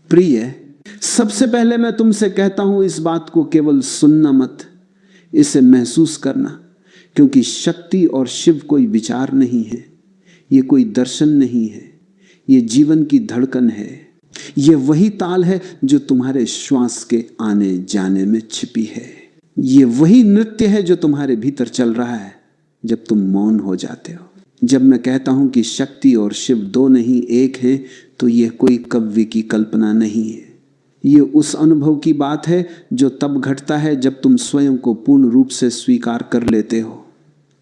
प्रिय, सबसे पहले मैं तुमसे कहता हूं इस बात को केवल सुनना मत, इसे महसूस करना, क्योंकि शक्ति और शिव कोई विचार नहीं है, ये कोई दर्शन नहीं है, ये जीवन की धड़कन है। ये वही ताल है जो तुम्हारे श्वास के आने जाने में छिपी है। ये वही नृत्य है जो तुम्हारे भीतर चल रहा है जब तुम मौन हो जाते हो। जब मैं कहता हूं कि शक्ति और शिव दो नहीं एक हैं, तो यह कोई कव्य की कल्पना नहीं है। ये उस अनुभव की बात है जो तब घटता है जब तुम स्वयं को पूर्ण रूप से स्वीकार कर लेते हो,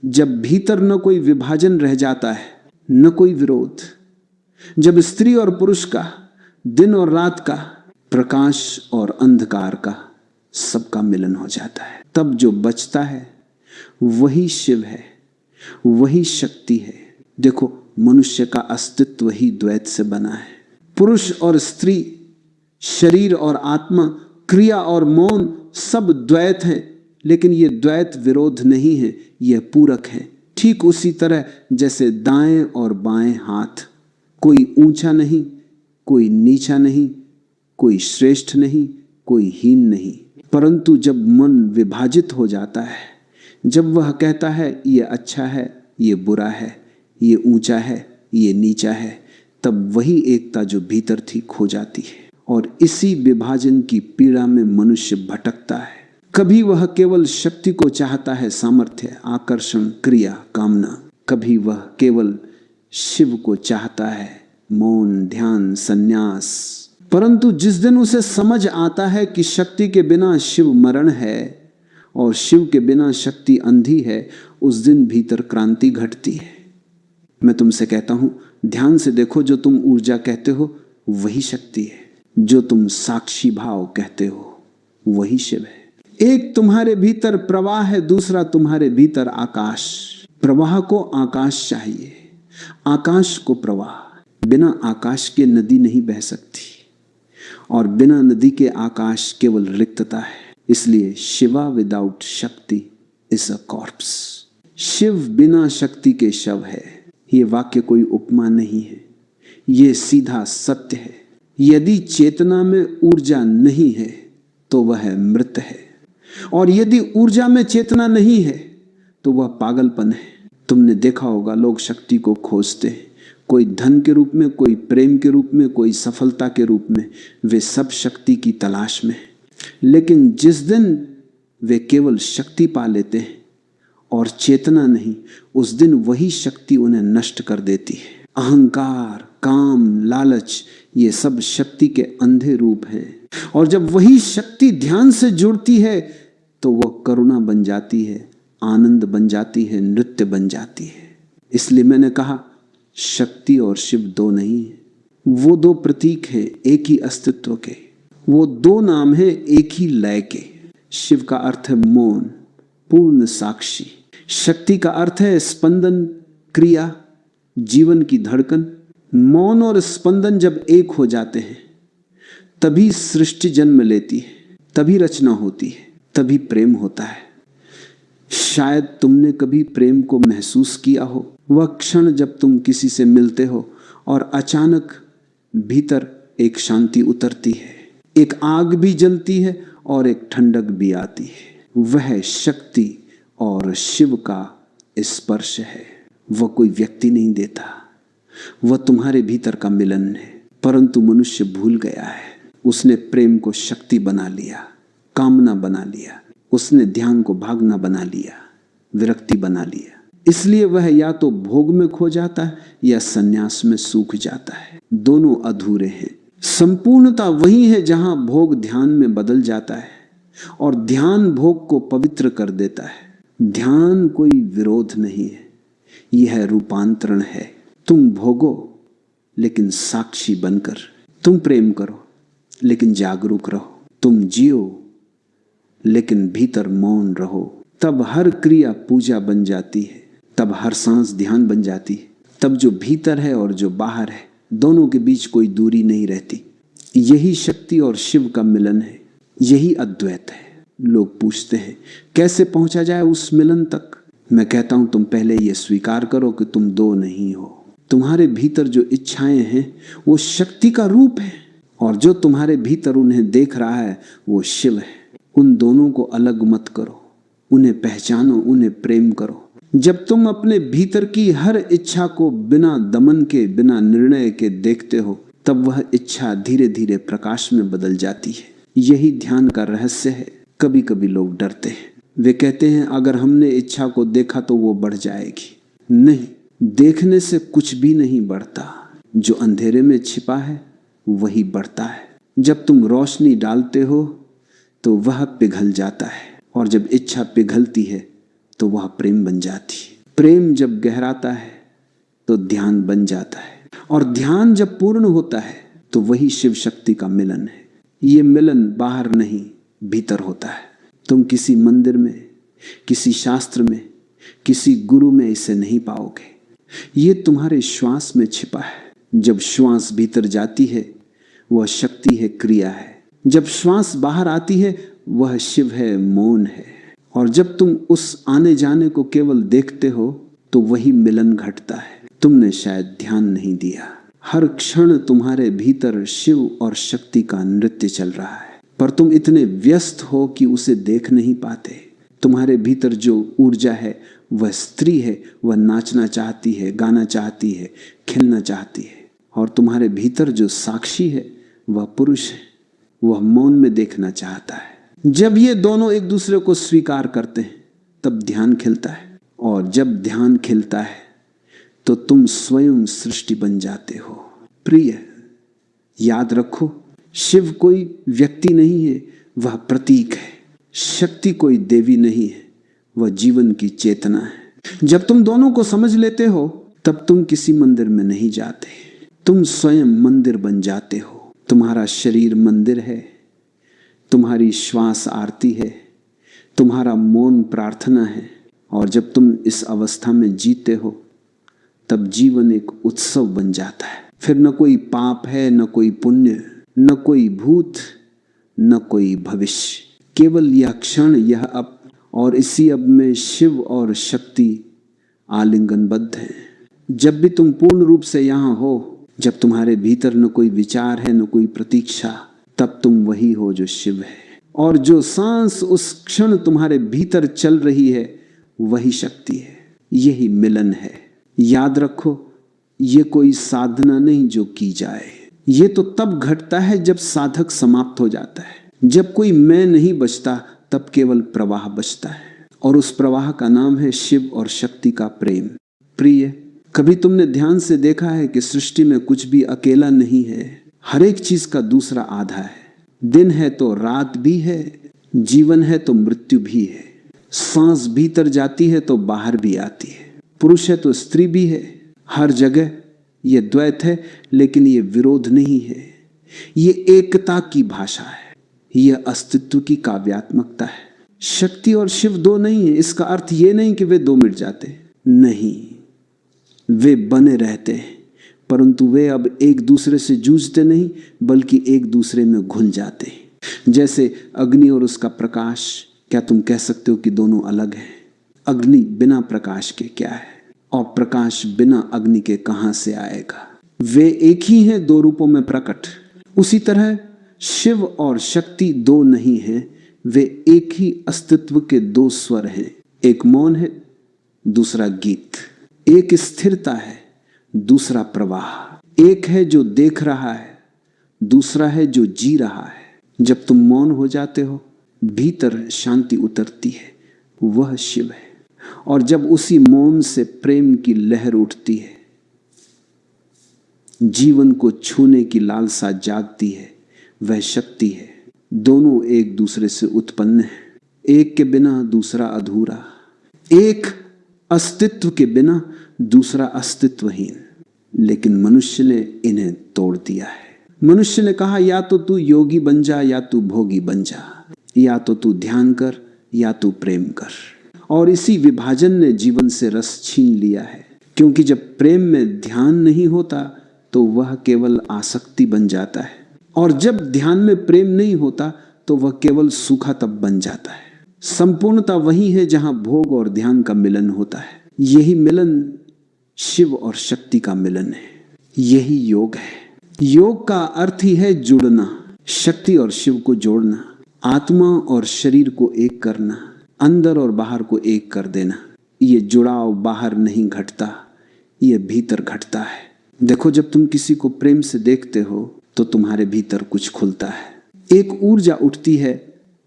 जब भीतर न कोई विभाजन रह जाता है, न कोई विरोध, जब स्त्री और पुरुष का, दिन और रात का, प्रकाश और अंधकार का, सबका मिलन हो जाता है। तब जो बचता है वही शिव है, वही शक्ति है। देखो, मनुष्य का अस्तित्व ही द्वैत से बना है। पुरुष और स्त्री, शरीर और आत्मा, क्रिया और मौन, सब द्वैत हैं, लेकिन ये द्वैत विरोध नहीं है, यह पूरक है। ठीक उसी तरह जैसे दाएं और बाएं हाथ, कोई ऊंचा नहीं, कोई नीचा नहीं, कोई श्रेष्ठ नहीं, कोई हीन नहीं, परंतु जब मन विभाजित हो जाता है, जब वह कहता है ये अच्छा है, ये बुरा है, ये ऊंचा है, ये नीचा है, तब वही एकता जो भीतर थी खो जाती है। और इसी विभाजन की पीड़ा में मनुष्य भटकता है। कभी वह केवल शक्ति को चाहता है, सामर्थ्य, आकर्षण, क्रिया, कामना। कभी वह केवल शिव को चाहता है, मौन, ध्यान, संन्यास। परंतु जिस दिन उसे समझ आता है कि शक्ति के बिना शिव मरण है और शिव के बिना शक्ति अंधी है, उस दिन भीतर क्रांति घटती है। मैं तुमसे कहता हूं, ध्यान से देखो, जो तुम ऊर्जा कहते हो वही शक्ति है, जो तुम साक्षी भाव कहते हो वही शिव है। एक तुम्हारे भीतर प्रवाह है, दूसरा तुम्हारे भीतर आकाश। प्रवाह को आकाश चाहिए, आकाश को प्रवाह। बिना आकाश के नदी नहीं बह सकती, और बिना नदी के आकाश केवल रिक्तता है। इसलिए शिवा विदाउट शक्ति इज अ कॉर्प्स। शिव बिना शक्ति के शव है। ये वाक्य कोई उपमा नहीं है, ये सीधा सत्य है। यदि चेतना में ऊर्जा नहीं है तो वह मृत है, और यदि ऊर्जा में चेतना नहीं है तो वह पागलपन है। तुमने देखा होगा, लोग शक्ति को खोजते हैं, कोई धन के रूप में, कोई प्रेम के रूप में, कोई सफलता के रूप में। वे सब शक्ति की तलाश में, लेकिन जिस दिन वे केवल शक्ति पा लेते हैं और चेतना नहीं, उस दिन वही शक्ति उन्हें नष्ट कर देती है। अहंकार, काम, लालच, ये सब शक्ति के अंधे रूप हैं। और जब वही शक्ति ध्यान से जुड़ती है तो वह करुणा बन जाती है, आनंद बन जाती है, नृत्य बन जाती है। इसलिए मैंने कहा, शक्ति और शिव दो नहीं है, वो दो प्रतीक हैं एक ही अस्तित्व के। वो दो नाम हैं एक ही लय के। शिव का अर्थ है मौन, पूर्ण साक्षी। शक्ति का अर्थ है स्पंदन, क्रिया, जीवन की धड़कन। मौन और स्पंदन जब एक हो जाते हैं तभी सृष्टि जन्म लेती है, तभी रचना होती है, तभी प्रेम होता है। शायद तुमने कभी प्रेम को महसूस किया हो, वह क्षण जब तुम किसी से मिलते हो और अचानक भीतर एक शांति उतरती है, एक आग भी जलती है और एक ठंडक भी आती है। वह शक्ति और शिव का स्पर्श है। वह कोई व्यक्ति नहीं देता, वह तुम्हारे भीतर का मिलन है। परंतु मनुष्य भूल गया है, उसने प्रेम को शक्ति बना लिया, कामना बना लिया, उसने ध्यान को भागना बना लिया, विरक्ति बना लिया। इसलिए वह या तो भोग में खो जाता है या संन्यास में सूख जाता है। दोनों अधूरे हैं। संपूर्णता वही है जहां भोग ध्यान में बदल जाता है और ध्यान भोग को पवित्र कर देता है। ध्यान कोई विरोध नहीं है, यह रूपांतरण है। तुम भोगो लेकिन साक्षी बनकर, तुम प्रेम करो लेकिन जागरूक रहो, तुम जियो लेकिन भीतर मौन रहो। तब हर क्रिया पूजा बन जाती है, तब हर सांस ध्यान बन जाती है। तब जो भीतर है और जो बाहर है, दोनों के बीच कोई दूरी नहीं रहती। यही शक्ति और शिव का मिलन है, यही अद्वैत है। लोग पूछते हैं कैसे पहुंचा जाए उस मिलन तक। मैं कहता हूं, तुम पहले यह स्वीकार करो कि तुम दो नहीं हो। तुम्हारे भीतर जो इच्छाएं हैं वो शक्ति का रूप है, और जो तुम्हारे भीतर उन्हें देख रहा है वो शिव है। उन दोनों को अलग मत करो, उन्हें पहचानो, उन्हें प्रेम करो। जब तुम अपने भीतर की हर इच्छा को बिना दमन के, बिना निर्णय के देखते हो, तब वह इच्छा धीरे धीरे प्रकाश में बदल जाती है। यही ध्यान का रहस्य है। कभी कभी लोग डरते हैं, वे कहते हैं अगर हमने इच्छा को देखा तो वो बढ़ जाएगी। नहीं, देखने से कुछ भी नहीं बढ़ता। जो अंधेरे में छिपा है वही बढ़ता है। जब तुम रोशनी डालते हो तो वह पिघल जाता है, और जब इच्छा पिघलती है तो वह प्रेम बन जाती है। प्रेम जब गहराता है तो ध्यान बन जाता है, और ध्यान जब पूर्ण होता है तो वही शिव शक्ति का मिलन है। ये मिलन बाहर नहीं, भीतर होता है। तुम किसी मंदिर में, किसी शास्त्र में, किसी गुरु में इसे नहीं पाओगे। ये तुम्हारे श्वास में छिपा है। जब श्वास भीतर जाती है वह शक्ति है, क्रिया है। जब श्वास बाहर आती है वह शिव है, मौन है। और जब तुम उस आने जाने को केवल देखते हो तो वही मिलन घटता है। तुमने शायद ध्यान नहीं दिया। हर क्षण तुम्हारे भीतर शिव और शक्ति का नृत्य चल रहा है, पर तुम इतने व्यस्त हो कि उसे देख नहीं पाते। तुम्हारे भीतर जो ऊर्जा है वह स्त्री है, वह नाचना चाहती है, गाना चाहती है, खेलना चाहती है। और तुम्हारे भीतर जो साक्षी है वह पुरुष है, वह मौन में देखना चाहता है। जब ये दोनों एक दूसरे को स्वीकार करते हैं तब ध्यान खिलता है, और जब ध्यान खिलता है तो तुम स्वयं सृष्टि बन जाते हो। प्रिय, याद रखो, शिव कोई व्यक्ति नहीं है, वह प्रतीक है। शक्ति कोई देवी नहीं है, वह जीवन की चेतना है। जब तुम दोनों को समझ लेते हो तब तुम किसी मंदिर में नहीं जाते, तुम स्वयं मंदिर बन जाते हो। तुम्हारा शरीर मंदिर है, तुम्हारी श्वास आरती है, तुम्हारा मौन प्रार्थना है। और जब तुम इस अवस्था में जीते हो तब जीवन एक उत्सव बन जाता है। फिर न कोई पाप है, न कोई पुण्य, न कोई भूत, न कोई भविष्य। केवल यह क्षण, यह अब, और इसी अब में शिव और शक्ति आलिंगनबद्ध है। जब भी तुम पूर्ण रूप से यहाँ हो, जब तुम्हारे भीतर न कोई विचार है, न कोई प्रतीक्षा, तब तुम वही हो जो शिव है। और जो सांस उस क्षण तुम्हारे भीतर चल रही है वही शक्ति है। यही मिलन है। याद रखो, ये कोई साधना नहीं जो की जाए। ये तो तब घटता है जब साधक समाप्त हो जाता है। जब कोई मैं नहीं बचता तब केवल प्रवाह बचता है, और उस प्रवाह का नाम है शिव और शक्ति का प्रेम। प्रिय, कभी तुमने ध्यान से देखा है कि सृष्टि में कुछ भी अकेला नहीं है। हर एक चीज का दूसरा आधा है। दिन है तो रात भी है, जीवन है तो मृत्यु भी है। सांस भीतर जाती है तो बाहर भी आती है। पुरुष है तो स्त्री भी है। हर जगह ये द्वैत है, लेकिन ये विरोध नहीं है। ये एकता की भाषा है, यह अस्तित्व की काव्यात्मकता है। शक्ति और शिव दो नहीं है। इसका अर्थ ये नहीं कि वे दो मिट जाते, नहीं, वे बने रहते हैं, परंतु वे अब एक दूसरे से जूझते नहीं, बल्कि एक दूसरे में घुल जाते हैं। जैसे अग्नि और उसका प्रकाश, क्या तुम कह सकते हो कि दोनों अलग हैं? अग्नि बिना प्रकाश के क्या है, और प्रकाश बिना अग्नि के कहां से आएगा? वे एक ही हैं, दो रूपों में प्रकट। उसी तरह शिव और शक्ति दो नहीं हैं, वे एक ही अस्तित्व के दो स्वर हैं। एक मौन है, दूसरा गीत। एक स्थिरता है, दूसरा प्रवाह। एक है जो देख रहा है, दूसरा है जो जी रहा है। जब तुम मौन हो जाते हो, भीतर शांति उतरती है, वह शिव है। और जब उसी मौन से प्रेम की लहर उठती है, जीवन को छूने की लालसा जागती है, वह शक्ति है। दोनों एक दूसरे से उत्पन्न है। एक के बिना दूसरा अधूरा, एक अस्तित्व के बिना दूसरा अस्तित्वहीन। लेकिन मनुष्य ने इन्हें तोड़ दिया है। मनुष्य ने कहा, या तो तू योगी बन जा, या तू भोगी बन जा, या तो तू ध्यान कर, या तू प्रेम कर। और इसी विभाजन ने जीवन से रस छीन लिया है। क्योंकि जब प्रेम में ध्यान नहीं होता तो वह केवल आसक्ति बन जाता है, और जब ध्यान में प्रेम नहीं होता तो वह केवल सूखा तब बन जाता है। संपूर्णता वही है जहां भोग और ध्यान का मिलन होता है। यही मिलन शिव और शक्ति का मिलन है। यही योग है। योग का अर्थ ही है जुड़ना, शक्ति और शिव को जोड़ना, आत्मा और शरीर को एक करना, अंदर और बाहर को एक कर देना। ये जुड़ाव बाहर नहीं घटता, ये भीतर घटता है। देखो, जब तुम किसी को प्रेम से देखते हो तो तुम्हारे भीतर कुछ खुलता है, एक ऊर्जा उठती है,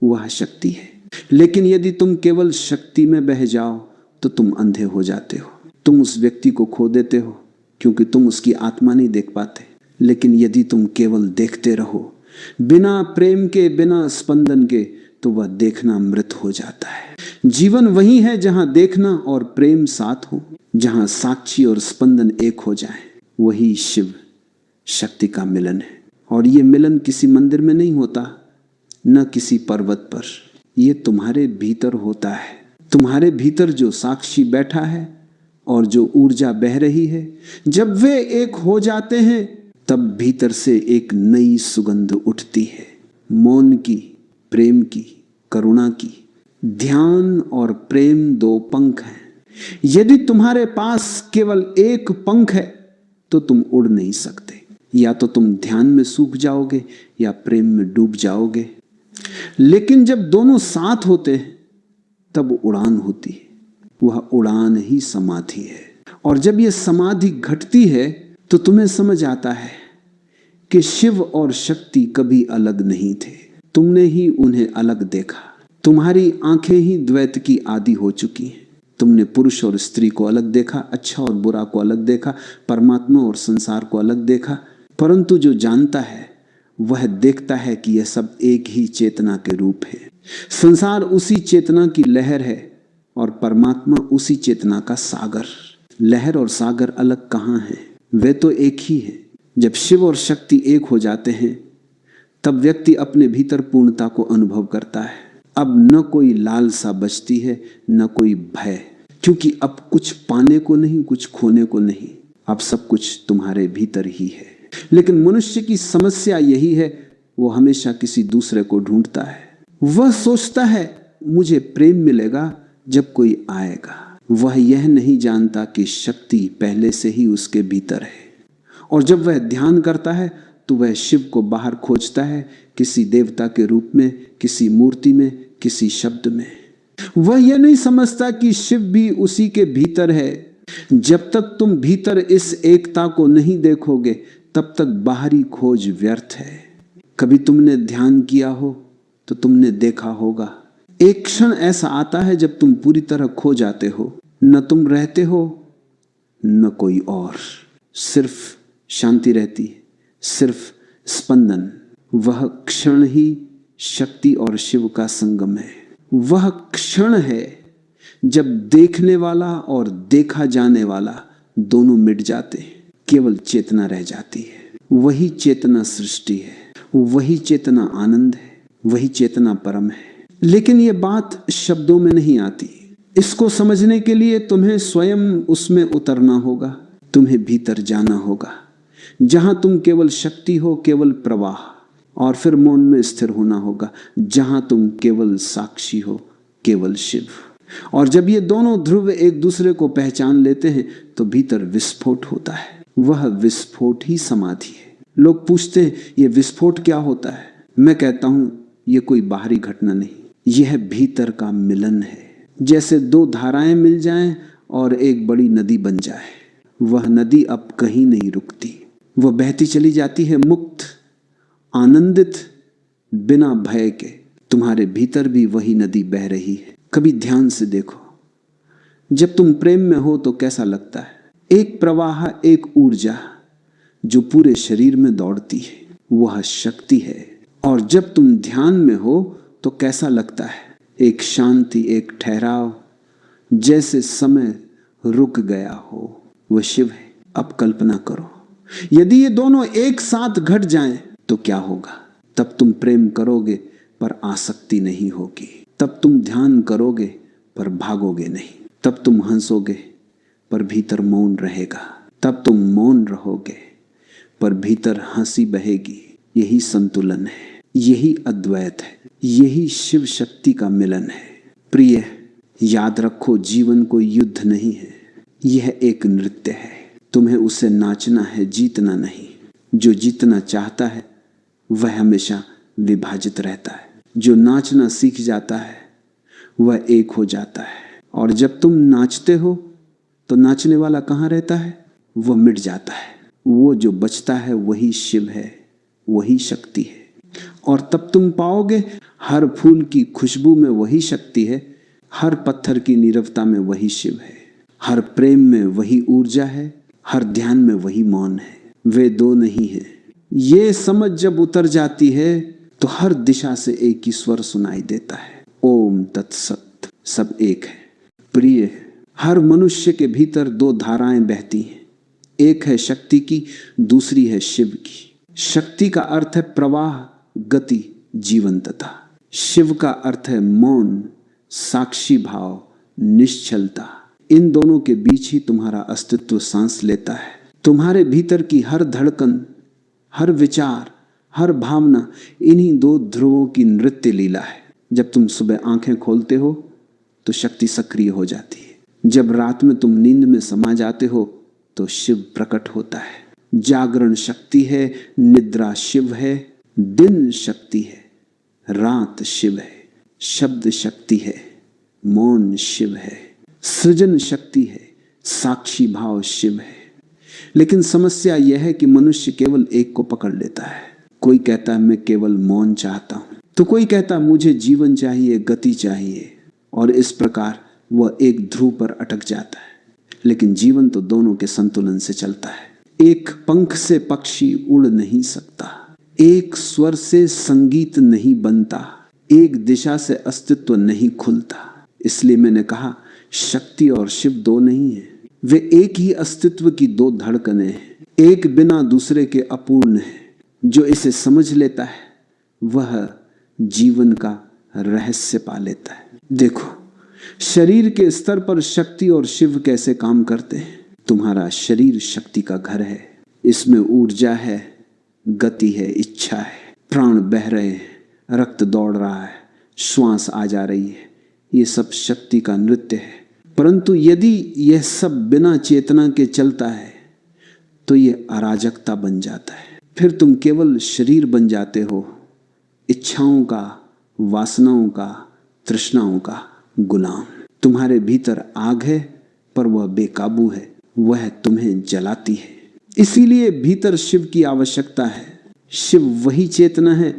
वह शक्ति है। लेकिन यदि तुम केवल शक्ति में बह जाओ तो तुम अंधे हो जाते हो, तुम उस व्यक्ति को खो देते हो क्योंकि तुम उसकी आत्मा नहीं देख पाते। लेकिन यदि तुम केवल देखते रहो बिना प्रेम के, बिना स्पंदन के, तो वह देखना मृत हो जाता है। जीवन वही है जहां देखना और प्रेम साथ हो, जहां साक्षी और स्पंदन एक हो जाए। वही शिव शक्ति का मिलन है। और ये मिलन किसी मंदिर में नहीं होता, न किसी पर्वत पर, ये तुम्हारे भीतर होता है। तुम्हारे भीतर जो साक्षी बैठा है और जो ऊर्जा बह रही है, जब वे एक हो जाते हैं तब भीतर से एक नई सुगंध उठती है, मौन की, प्रेम की, करुणा की। ध्यान और प्रेम दो पंख हैं। यदि तुम्हारे पास केवल एक पंख है तो तुम उड़ नहीं सकते। या तो तुम ध्यान में सूख जाओगे या प्रेम में डूब जाओगे। लेकिन जब दोनों साथ होते हैं तब उड़ान होती है। वह उड़ान ही समाधि है। और जब यह समाधि घटती है तो तुम्हें समझ आता है कि शिव और शक्ति कभी अलग नहीं थे, तुमने ही उन्हें अलग देखा। तुम्हारी आंखें ही द्वैत की आदी हो चुकी हैं। तुमने पुरुष और स्त्री को अलग देखा, अच्छा और बुरा को अलग देखा, परमात्मा और संसार को अलग देखा। परंतु जो जानता है वह देखता है कि यह सब एक ही चेतना के रूप है। संसार उसी चेतना की लहर है और परमात्मा उसी चेतना का सागर। लहर और सागर अलग कहाँ हैं? वे तो एक ही है। जब शिव और शक्ति एक हो जाते हैं तब व्यक्ति अपने भीतर पूर्णता को अनुभव करता है। अब न कोई लालसा बचती है, न कोई भय, क्योंकि अब कुछ पाने को नहीं, कुछ खोने को नहीं। अब सब कुछ तुम्हारे भीतर ही है। लेकिन मनुष्य की समस्या यही है, वो हमेशा किसी दूसरे को ढूंढता है। वह सोचता है मुझे प्रेम मिलेगा जब कोई आएगा। वह यह नहीं जानता कि शक्ति पहले से ही उसके भीतर है। और जब वह ध्यान करता है तो वह शिव को बाहर खोजता है, किसी देवता के रूप में, किसी मूर्ति में, किसी शब्द में। वह यह नहीं समझता कि शिव भी उसी के भीतर है। जब तक तुम भीतर इस एकता को नहीं देखोगे तब तक बाहरी खोज व्यर्थ है। कभी तुमने ध्यान किया हो तो तुमने देखा होगा, एक क्षण ऐसा आता है जब तुम पूरी तरह खो जाते हो। न तुम रहते हो न कोई और, सिर्फ शांति रहती है, सिर्फ स्पंदन। वह क्षण ही शक्ति और शिव का संगम है। वह क्षण है जब देखने वाला और देखा जाने वाला दोनों मिट जाते हैं, केवल चेतना रह जाती है। वही चेतना सृष्टि है, वही चेतना आनंद है, वही चेतना परम है। लेकिन ये बात शब्दों में नहीं आती। इसको समझने के लिए तुम्हें स्वयं उसमें उतरना होगा, तुम्हें भीतर जाना होगा, जहां तुम केवल शक्ति हो, केवल प्रवाह, और फिर मौन में स्थिर होना होगा, जहां तुम केवल साक्षी हो, केवल शिव। और जब ये दोनों ध्रुव एक दूसरे को पहचान लेते हैं तो भीतर विस्फोट होता है। वह विस्फोट ही समाधि है। लोग पूछते हैं ये विस्फोट क्या होता है? मैं कहता हूं ये कोई बाहरी घटना नहीं, यह भीतर का मिलन है। जैसे दो धाराएं मिल जाएं और एक बड़ी नदी बन जाए। वह नदी अब कहीं नहीं रुकती, वह बहती चली जाती है, मुक्त, आनंदित, बिना भय के। तुम्हारे भीतर भी वही नदी बह रही है। कभी ध्यान से देखो, जब तुम प्रेम में हो तो कैसा लगता है? एक प्रवाह, एक ऊर्जा जो पूरे शरीर में दौड़ती है, वह शक्ति है। और जब तुम ध्यान में हो तो कैसा लगता है? एक शांति, एक ठहराव, जैसे समय रुक गया हो। वह शिव है। अब कल्पना करो, यदि ये दोनों एक साथ घट जाएं तो क्या होगा? तब तुम प्रेम करोगे पर आसक्ति नहीं होगी। तब तुम ध्यान करोगे पर भागोगे नहीं। तब तुम हंसोगे पर भीतर मौन रहेगा। तब तुम मौन रहोगे पर भीतर हंसी बहेगी। यही संतुलन है, यही अद्वैत है, यही शिव शक्ति का मिलन है। प्रिय, याद रखो, जीवन कोई युद्ध नहीं है, यह एक नृत्य है। तुम्हें उसे नाचना है, जीतना नहीं। जो जीतना चाहता है वह हमेशा विभाजित रहता है। जो नाचना सीख जाता है वह एक हो जाता है। और जब तुम नाचते हो तो नाचने वाला कहाँ रहता है? वह मिट जाता है। वो जो बचता है वही शिव है, वही शक्ति है। और तब तुम पाओगे हर फूल की खुशबू में वही शक्ति है, हर पत्थर की नीरवता में वही शिव है, हर प्रेम में वही ऊर्जा है, हर ध्यान में वही मौन है। वे दो नहीं है। ये समझ जब उतर जाती है तो हर दिशा से एक ही स्वर सुनाई देता है, ओम तत्सत। सब एक है। प्रिय, हर मनुष्य के भीतर दो धाराएं बहती हैं, एक है शक्ति की, दूसरी है शिव की। शक्ति का अर्थ है प्रवाह, गति, जीवंतता। शिव का अर्थ है मौन, साक्षी भाव, निश्चलता। इन दोनों के बीच ही तुम्हारा अस्तित्व सांस लेता है। तुम्हारे भीतर की हर धड़कन, हर विचार, हर भावना इन्हीं दो ध्रुवों की नृत्य लीला है। जब तुम सुबह आंखें खोलते हो तो शक्ति सक्रिय हो जाती है। जब रात में तुम नींद में समा जाते हो तो शिव प्रकट होता है। जागरण शक्ति है, निद्रा शिव है, दिन शक्ति है, रात शिव है, शब्द शक्ति है, मौन शिव है, सृजन शक्ति है, साक्षी भाव शिव है। लेकिन समस्या यह है कि मनुष्य केवल एक को पकड़ लेता है। कोई कहता है मैं केवल मौन चाहता हूं, तो कोई कहता है मुझे जीवन चाहिए, गति चाहिए, और इस प्रकार वह एक ध्रुव पर अटक जाता है। लेकिन जीवन तो दोनों के संतुलन से चलता है। एक पंख से पक्षी उड़ नहीं सकता, एक स्वर से संगीत नहीं बनता, एक दिशा से अस्तित्व नहीं खुलता। इसलिए मैंने कहा शक्ति और शिव दो नहीं है, वे एक ही अस्तित्व की दो धड़कनें हैं। एक बिना दूसरे के अपूर्ण है। जो इसे समझ लेता है वह जीवन का रहस्य पा लेता है। देखो शरीर के स्तर पर शक्ति और शिव कैसे काम करते हैं। तुम्हारा शरीर शक्ति का घर है। इसमें ऊर्जा है, गति है, इच्छा है, प्राण बह रहे हैं, रक्त दौड़ रहा है, श्वास आ जा रही है। ये सब शक्ति का नृत्य है। परंतु यदि यह सब बिना चेतना के चलता है तो यह अराजकता बन जाता है। फिर तुम केवल शरीर बन जाते हो, इच्छाओं का, वासनाओं का, तृष्णाओं का गुलाम। तुम्हारे भीतर आग है पर वह बेकाबू है, वह तुम्हें जलाती है। इसीलिए भीतर शिव की आवश्यकता है। शिव वही चेतना है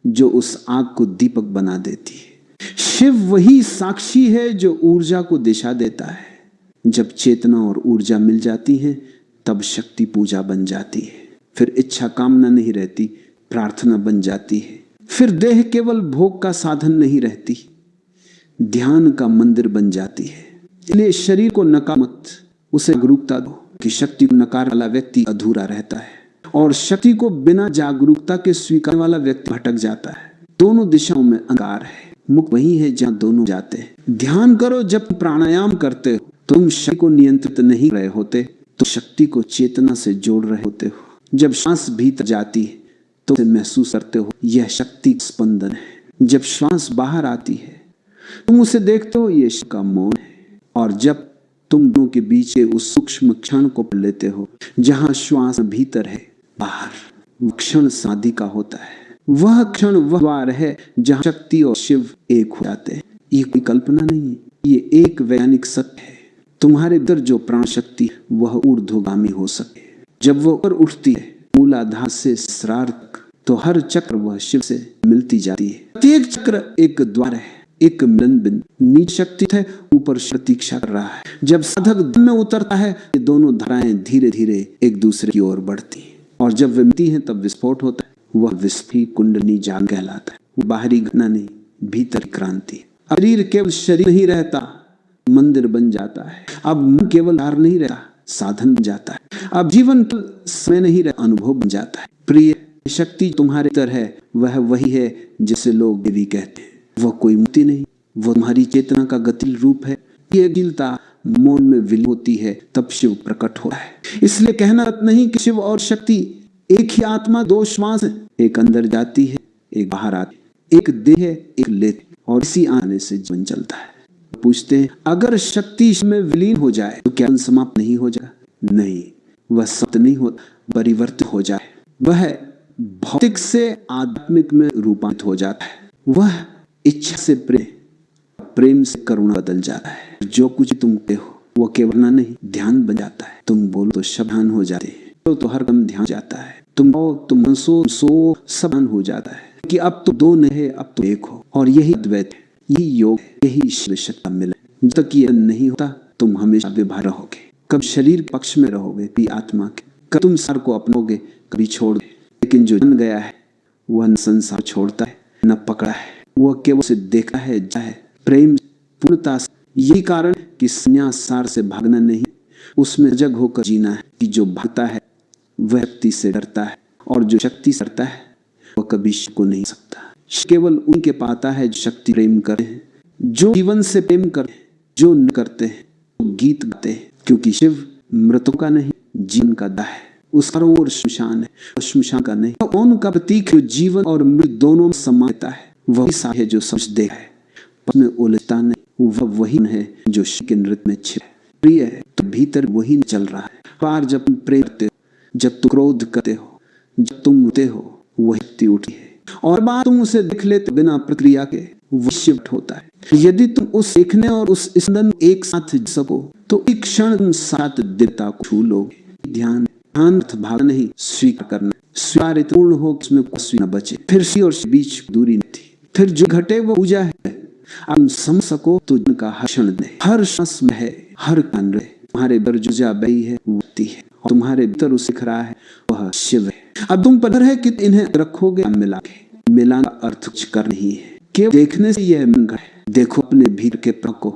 जो उस आग को दीपक बना देती है। शिव वही साक्षी है जो ऊर्जा को दिशा देता है। जब चेतना और ऊर्जा मिल जाती है तब शक्ति पूजा बन जाती है। फिर इच्छा कामना नहीं रहती, प्रार्थना बन जाती है। फिर देह केवल भोग का साधन नहीं रहती, ध्यान का मंदिर बन जाती है। इसलिए शरीर को नकार मत, उसे जागरूकता दो कि शक्ति को नकार वाला व्यक्ति अधूरा रहता है और शक्ति को बिना जागरूकता के स्वीकारने वाला व्यक्ति भटक जाता है। दोनों दिशाओं में अंधकार है, मुख वही है जहां दोनों जाते हैं। ध्यान करो, जब प्राणायाम करते हो तुम शक्ति को नियंत्रित नहीं रहे होते, तो शक्ति को चेतना से जोड़ रहे होते हो। जब श्वास भीतर जाती है तो उसे महसूस करते हो, यह शक्ति स्पंदन है। जब श्वास बाहर आती है तुम उसे देखते हो, यह शिव का मौन है। और जब तुम दोनों के बीच के उस सूक्ष्म क्षण को पढ़ लेते हो जहां श्वास भीतर है बाहर, वह क्षण समाधि का होता है। वह क्षण वह द्वार है जहां शक्ति और शिव एक हो जाते हैं। ये कोई कल्पना नहीं है, ये एक वैज्ञानिक सत्य है। तुम्हारे भीतर जो प्राण शक्ति है वह ऊर्ध्वगामी हो सके। जब वह ऊपर उठती है मूलाधार से सहस्रार तक, तो हर चक्र वह शिव से मिलती जाती है। प्रत्येक चक्र एक द्वार है, एक मिलन बिंदु। नीच शक्ति है, ऊपर प्रतीक्षा कर रहा है। जब साधक धन में उतरता है ये दोनों धाराएं धीरे धीरे एक दूसरे की ओर बढ़ती हैं, और जब वे मिलती हैं तब विस्फोट होता है। वह विस्फी कुंडली जान कहलाता है। वो बाहरी घटना नहीं, भीतर क्रांति। शरीर केवल शरीर नहीं रहता, मंदिर बन जाता है। अब मन केवल हार नहीं रहता, साधन बन जाता है। अब जीवन समय नहीं रहता, अनुभव बन जाता है। प्रिय, शक्ति तुम्हारे अंदर है, वह वही है जिसे लोग देवी कहते हैं। वह कोई मूर्ति नहीं, वह तुम्हारी चेतना का गतिशील रूप है। ये गतिशीलता मौन में विलीन होती है, तब शिव प्रकट होता है। इसलिए कहना नहीं कि शिव और शक्ति एक ही आत्मा, दो श्वास है। एक अंदर जाती है, एक बाहर आती है। एक देह है, एक लेती, और इसी आने से जीवन चलता है। पूछते हैं अगर शक्ति में विलीन हो जाए तो क्या समाप्त नहीं हो जाएगा? नहीं, वह समाप्त नहीं होता, परिवर्तित हो जाए। वह भौतिक से आध्यात्मिक में रूपांतरित हो जाता है। वह इच्छा से प्रेम से करुणा बदल जाता है। जो कुछ तुम कहते हो वो केवल नहीं ध्यान बन जाता है। तुम बोलो तो शब्द ध्यान हो जाते हैं, तो हर दम ध्यान जाता है। तुम सो सब ध्यान हो जाता है कि अब तो दो नहीं, अब तो एक हो। और यही अद्वैत है, यही योग, यही शिव शक्ति का मिलन। जब तक ये नहीं होता तुम हमेशा विभा रहोगे। कभी शरीर के पक्ष में रहोगे, कभी आत्मा के। कभी तुम सार को अपनाओगे, कभी छोड़। लेकिन जो जन गया है वह न संसार छोड़ता है न पकड़ा है, वह केवल से देखता है, जाए प्रेम पूर्णता से। यही कारण कि संन्यास सार से भागना नहीं, उसमें सजग होकर जीना है। कि जो भागता है वह शक्ति से डरता है, और जो शक्ति से डरता है वह कभी शिव को नहीं सकता। केवल उनके पाता है जो शक्ति प्रेम करते हैं, जो जीवन से प्रेम करते हैं, जो न करते हैं वो गीत गाते हैं। क्योंकि शिव मृतों का नहीं, जीवन का दाह है। उसका और श्मशान है, श्मशान का नहीं। तो उनका प्रतीक जो जीवन और मृत्यु दोनों में समानता है, वही साथ है जो समझ दे है, उसमें उलझता नहीं। वह वही है जो शिव के नृत्य में छिप प्रिय है। तो भीतर वही चल रहा है। पार जब तुम प्रेम करते हो, जब तुम क्रोध करते हो, जब तुम रोते हो, वही शक्ति उठी है। और बात तुम उसे देख लेते बिना प्रक्रिया के, वो शिफ्ट होता है। यदि तुम उस देखने और उस स्पंदन एक साथ जी सको तो एक क्षण तुम साथ देवता को छू लोगे। ध्यान भाग नहीं, स्वीकार करना। स्वीकार पूर्ण हो, उसमें कुछ न बचे। फिर सी और बीच दूरी नहीं थी। फिर जो घटे वो पूजा है। अब समझ सको तो जिनका हर क्षण दे, हर सांस में है, हर कान रहे। तुम्हारे बरजुजा बई है वती है, और तुम्हारे भीतर उसे दिख रहा है वह शिव है। अब तुम पत्थर है कि इन्हें रखोगे मिला के। मिलाना अर्थ कुछ कर नहीं है, केवल देखने से यह है। देखो अपने भीतर के प्र को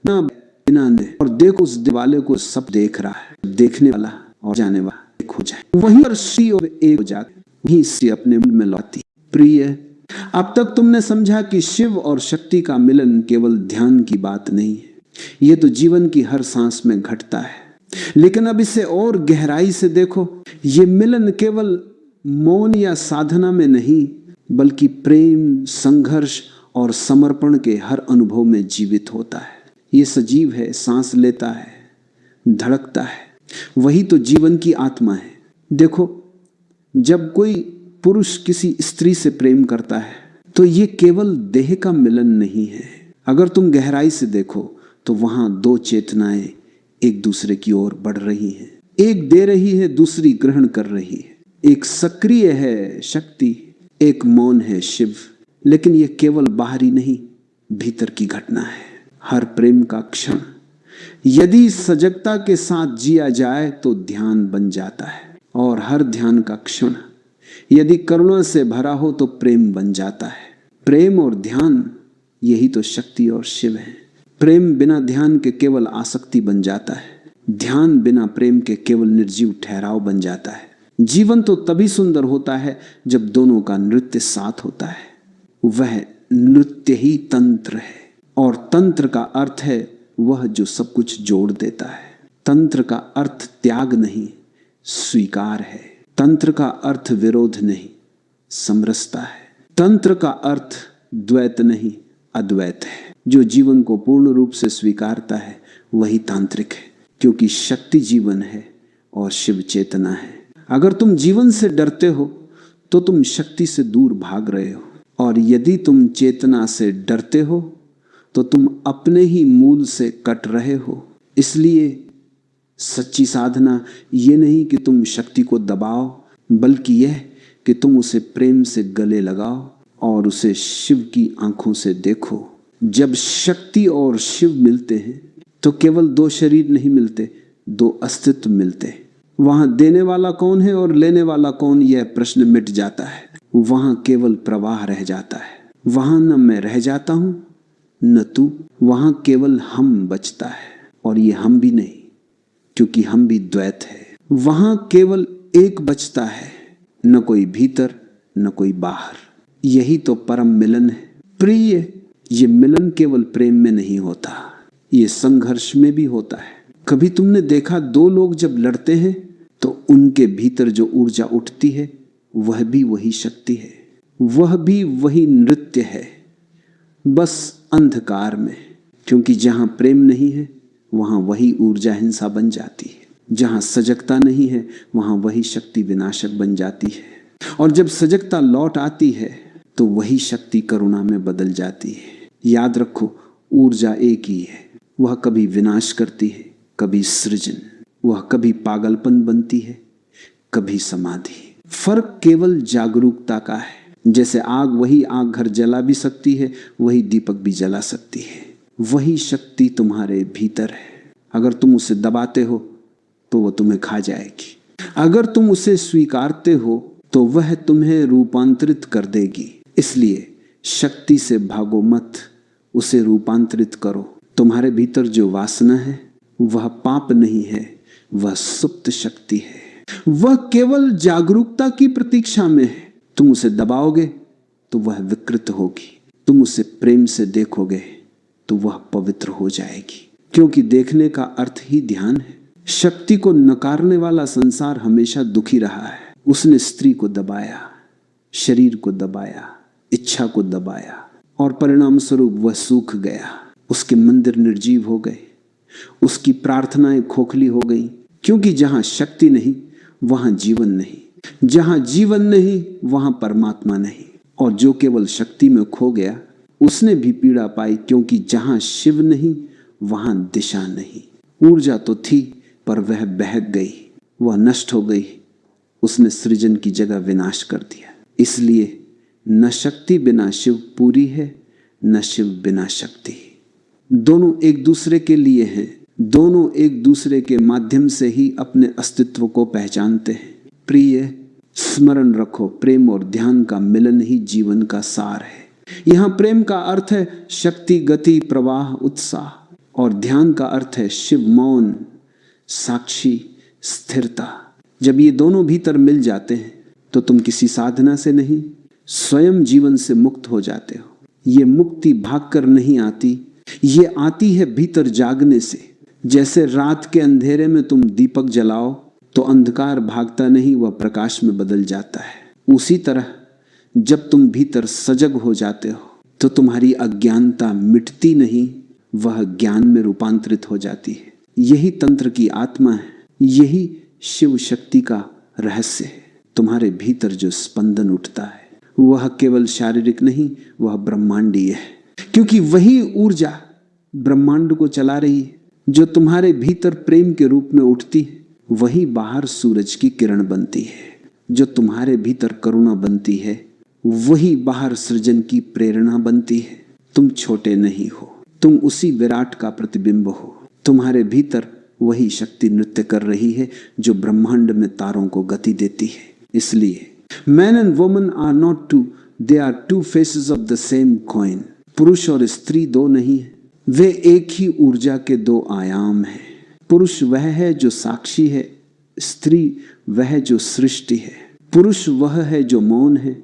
ना बिना दे, और देखो उस दिवाले को सब देख रहा है। देखने वाला और जाने वाला एक हो जाए, वहीं पर सी और एक हो जाते, वहीं से अपने मूल में लौटती। प्रिय, अब तक तुमने समझा कि शिव और शक्ति का मिलन केवल ध्यान की बात नहीं है, यह तो जीवन की हर सांस में घटता है। लेकिन अब इसे और गहराई से देखो। यह मिलन केवल मौन या साधना में नहीं, बल्कि प्रेम, संघर्ष और समर्पण के हर अनुभव में जीवित होता है। यह सजीव है, सांस लेता है, धड़कता है। वही तो जीवन की आत्मा है। देखो, जब कोई पुरुष किसी स्त्री से प्रेम करता है तो ये केवल देह का मिलन नहीं है। अगर तुम गहराई से देखो तो वहां दो चेतनाएं एक दूसरे की ओर बढ़ रही हैं। एक दे रही है, दूसरी ग्रहण कर रही है। एक सक्रिय है शक्ति, एक मौन है शिव। लेकिन यह केवल बाहरी नहीं, भीतर की घटना है। हर प्रेम का क्षण यदि सजगता के साथ जिया जाए तो ध्यान बन जाता है, और हर ध्यान का क्षण यदि करुणा से भरा हो तो प्रेम बन जाता है। प्रेम और ध्यान, यही तो शक्ति और शिव है। प्रेम बिना ध्यान के केवल आसक्ति बन जाता है, ध्यान बिना प्रेम के केवल निर्जीव ठहराव बन जाता है। जीवन तो तभी सुंदर होता है जब दोनों का नृत्य साथ होता है। वह नृत्य ही तंत्र है, और तंत्र का अर्थ है वह जो सब कुछ जोड़ देता है। तंत्र का अर्थ त्याग नहीं, स्वीकार है। तंत्र का अर्थ विरोध नहीं, समरसता है। तंत्र का अर्थ द्वैत नहीं, अद्वैत है। जो जीवन को पूर्ण रूप से स्वीकारता है वही तांत्रिक है, क्योंकि शक्ति जीवन है और शिव चेतना है। अगर तुम जीवन से डरते हो तो तुम शक्ति से दूर भाग रहे हो, और यदि तुम चेतना से डरते हो तो तुम अपने ही मूल से कट रहे हो। इसलिए सच्ची साधना ये नहीं कि तुम शक्ति को दबाओ, बल्कि यह कि तुम उसे प्रेम से गले लगाओ और उसे शिव की आंखों से देखो। जब शक्ति और शिव मिलते हैं तो केवल दो शरीर नहीं मिलते, दो अस्तित्व मिलते हैं। वहां देने वाला कौन है और लेने वाला कौन, यह प्रश्न मिट जाता है। वहां केवल प्रवाह रह जाता है। वहां न मैं रह जाता हूं न तू, वहां केवल हम बचता है, और ये हम भी नहीं, क्योंकि हम भी द्वैत है। वहां केवल एक बचता है, न कोई भीतर न कोई बाहर। यही तो परम मिलन है। प्रिय, ये मिलन केवल प्रेम में नहीं होता, ये संघर्ष में भी होता है। कभी तुमने देखा दो लोग जब लड़ते हैं तो उनके भीतर जो ऊर्जा उठती है वह भी वही शक्ति है, वह भी वही नृत्य है, बस अंधकार में। क्योंकि जहां प्रेम नहीं है वहां वही ऊर्जा हिंसा बन जाती है, जहां सजगता नहीं है वहां वही शक्ति विनाशक बन जाती है। और जब सजगता लौट आती है तो वही शक्ति करुणा में बदल जाती है। याद रखो, ऊर्जा एक ही है। वह कभी विनाश करती है, कभी सृजन। वह कभी पागलपन बनती है, कभी समाधि। फर्क केवल जागरूकता का है। जैसे आग, वही आग घर जला भी सकती है, वही दीपक भी जला सकती है। वही शक्ति तुम्हारे भीतर है। अगर तुम उसे दबाते हो तो वह तुम्हें खा जाएगी। अगर तुम उसे स्वीकारते हो तो वह तुम्हें रूपांतरित कर देगी। इसलिए शक्ति से भागो मत, उसे रूपांतरित करो। तुम्हारे भीतर जो वासना है वह पाप नहीं है, वह सुप्त शक्ति है। वह केवल जागरूकता की प्रतीक्षा में है। तुम उसे दबाओगे तो वह विकृत होगी, तुम उसे प्रेम से देखोगे तो वह पवित्र हो जाएगी। क्योंकि देखने का अर्थ ही ध्यान है। शक्ति को नकारने वाला संसार हमेशा दुखी रहा है। उसने स्त्री को दबाया, शरीर को दबाया, इच्छा को दबाया, और परिणाम स्वरूप वह सूख गया। उसके मंदिर निर्जीव हो गए, उसकी प्रार्थनाएं खोखली हो गई। क्योंकि जहां शक्ति नहीं वहां जीवन नहीं, जहां जीवन नहीं वहां परमात्मा नहीं। और जो केवल शक्ति में खो गया उसने भी पीड़ा पाई, क्योंकि जहां शिव नहीं वहां दिशा नहीं। ऊर्जा तो थी पर वह बहक गई, वह नष्ट हो गई। उसने सृजन की जगह विनाश कर दिया। इसलिए न शक्ति बिना शिव पूरी है, न शिव बिना शक्ति। दोनों एक दूसरे के लिए हैं। दोनों एक दूसरे के माध्यम से ही अपने अस्तित्व को पहचानते हैं। प्रिय, स्मरण रखो, प्रेम और ध्यान का मिलन ही जीवन का सार है। यहाँ प्रेम का अर्थ है शक्ति, गति, प्रवाह, उत्साह, और ध्यान का अर्थ है शिव, मौन, साक्षी, स्थिरता। जब ये दोनों भीतर मिल जाते हैं तो तुम किसी साधना से नहीं, स्वयं जीवन से मुक्त हो जाते हो। ये मुक्ति भागकर नहीं आती, ये आती है भीतर जागने से। जैसे रात के अंधेरे में तुम दीपक जलाओ तो अंधकार भागता नहीं, वह प्रकाश में बदल जाता है। उसी तरह जब तुम भीतर सजग हो जाते हो तो तुम्हारी अज्ञानता मिटती नहीं, वह ज्ञान में रूपांतरित हो जाती है। यही तंत्र की आत्मा है, यही शिव शक्ति का रहस्य है। तुम्हारे भीतर जो स्पंदन उठता है वह केवल शारीरिक नहीं, वह ब्रह्मांडीय है। क्योंकि वही ऊर्जा ब्रह्मांड को चला रही है। जो तुम्हारे भीतर प्रेम के रूप में उठती है वही बाहर सूरज की किरण बनती है। जो तुम्हारे भीतर करुणा बनती है वही बाहर सृजन की प्रेरणा बनती है। तुम छोटे नहीं हो, तुम उसी विराट का प्रतिबिंब हो। तुम्हारे भीतर वही शक्ति नृत्य कर रही है जो ब्रह्मांड में तारों को गति देती है। इसलिए man and woman are not two, they are two faces of the same coin. पुरुष और स्त्री दो नहीं है, वे एक ही ऊर्जा के दो आयाम हैं। पुरुष वह है जो साक्षी है, स्त्री वह जो सृष्टि है। पुरुष वह है जो मौन है,